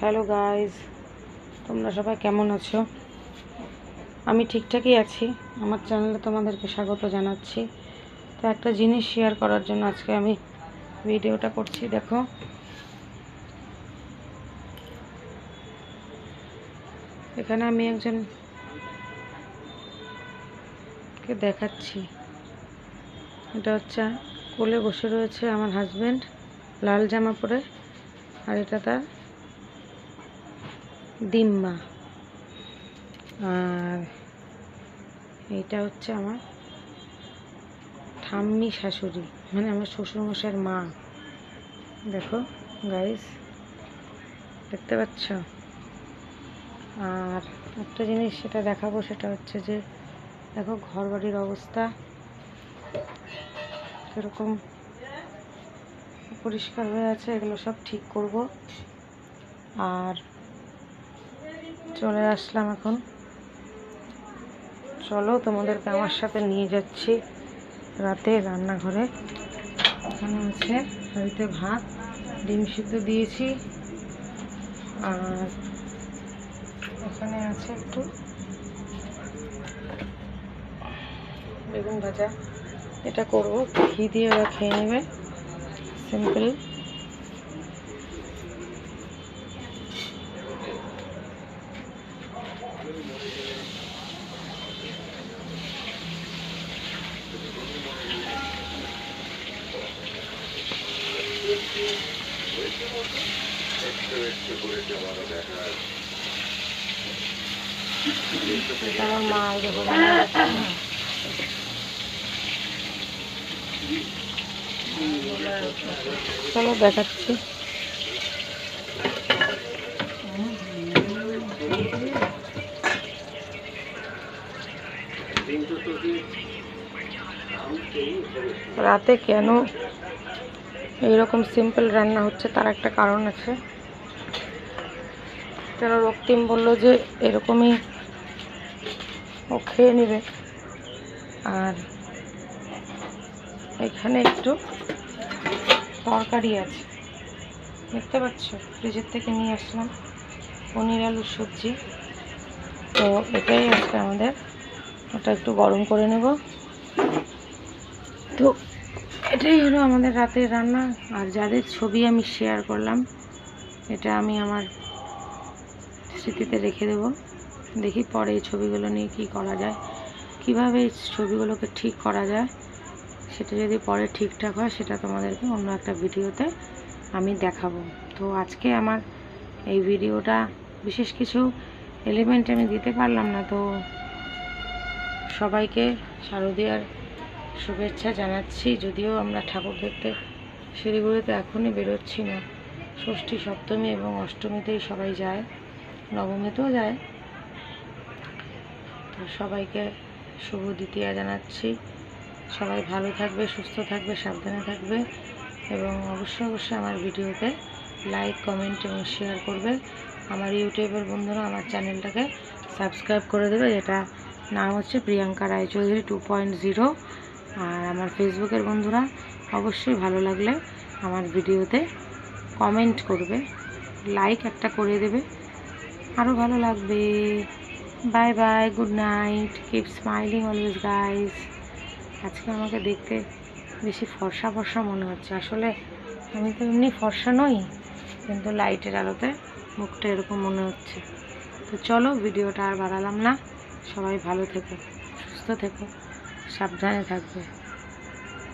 Hello guys, তোমরা সবাই কেমন আছো? আমি ঠিকঠাকই আছি। আমার চ্যানেলে তোমাদেরকে স্বাগত জানাচ্ছি। তো একটা জিনিস শেয়ার করার জন্য আজকে আমি ভিডিওটা করছি। দেখো, এখানে আমি একজনকে দেখাচ্ছি। এটা হচ্ছে কোলে বসে রয়েছে আমার হাজব্যান্ড, লাল জামা পরে, আর এটা তার দিম্মা, আর এইটা হচ্ছে আমার ঠাম্মি শাশুড়ি, মানে আমার শ্বশুরমশাইয়ের মা। দেখো গাইস, দেখতে পাচ্ছ? আর একটা জিনিস সেটা দেখাবো, সেটা হচ্ছে যে দেখো ঘর বাড়ির অবস্থা এরকম পরিষ্কার হয়ে আছে। এগুলো সব ঠিক করব। আর চলে আসলাম এখন। চলো তোমাদেরকে আমার সাথে নিয়ে যাচ্ছি রাতে রান্নাঘরে। এখানে আছে হাঁড়িতে ভাত, ডিম সিদ্ধ দিয়েছি, আর এখানে আছে একটু বেগুন ভাজা। এটা করবো, ঘি দিয়ে ওরা খেয়ে নেবে, সিম্পল। আমার মা চলো দেখাচ্ছি। রাতে কেন এইরকম সিম্পল রান্না হচ্ছে তার একটা কারণ আছে। কেন রক্তিম বলল যে এরকমই ও খেয়ে নেবে। আর এখানে একটু তরকারি আছে, দেখতে পাচ্ছ, ফ্রিজের থেকে নিয়ে আসলাম পনির আলুর সবজি। তো এটাই আজকে আমাদের, ওটা একটু গরম করে নেব। তো এটাই হলো আমাদের রাতের রান্না। আর যাদের ছবি আমি শেয়ার করলাম, এটা আমি আমার স্মৃতিতে রেখে দেব। দেখি পরে এই ছবিগুলো নিয়ে কী করা যায়, কিভাবে এই ছবিগুলোকে ঠিক করা যায়। সেটা যদি পরে ঠিকঠাক হয়, সেটা তোমাদেরকে অন্য একটা ভিডিওতে আমি দেখাবো। তো আজকে আমার এই ভিডিওটা বিশেষ কিছু এলিমেন্ট আমি দিতে পারলাম না। তো সবাইকে শারদীয়ার শুভেচ্ছা জানাচ্ছি। যদিও আমরা ঠাকুর দেখতে শিলিগুড়িতে এখনই বেরোচ্ছি না, ষষ্ঠী, সপ্তমী এবং অষ্টমীতেই সবাই যায়, নবমীতেও যায়। তো সবাইকে শুভ দ্বিতীয়া জানাচ্ছি। সবাই ভালো থাকবে, সুস্থ থাকবে, সাবধানে থাকবে, এবং অবশ্যই আমার ভিডিওতে লাইক, কমেন্ট এবং শেয়ার করবে। আমার ইউটিউবের বন্ধুরা আমার চ্যানেলটাকে সাবস্ক্রাইব করে দেবে, যেটা নাম হচ্ছে প্রিয়াঙ্কা রায়চৌধুরী 2.0। আর আমার ফেসবুকের বন্ধুরা অবশ্যই ভালো লাগলে আমার ভিডিওতে কমেন্ট করবে, লাইক একটা করে দেবে, আরও ভালো লাগবে। Bye bye, good night, keep smiling always guys. আজকে আমাকে দেখতে বেশি ফর্সা ফর্সা মনে হচ্ছে। আসলে আমি তো এমনি ফর্সা নই, কিন্তু লাইটের আলোতে মুখটা এরকম মনে হচ্ছে। তো চলো, ভিডিওটা আর বাড়ালাম না। সবাই ভালো থেকো, সুস্থ থেকো, সাবধানে থাকবে।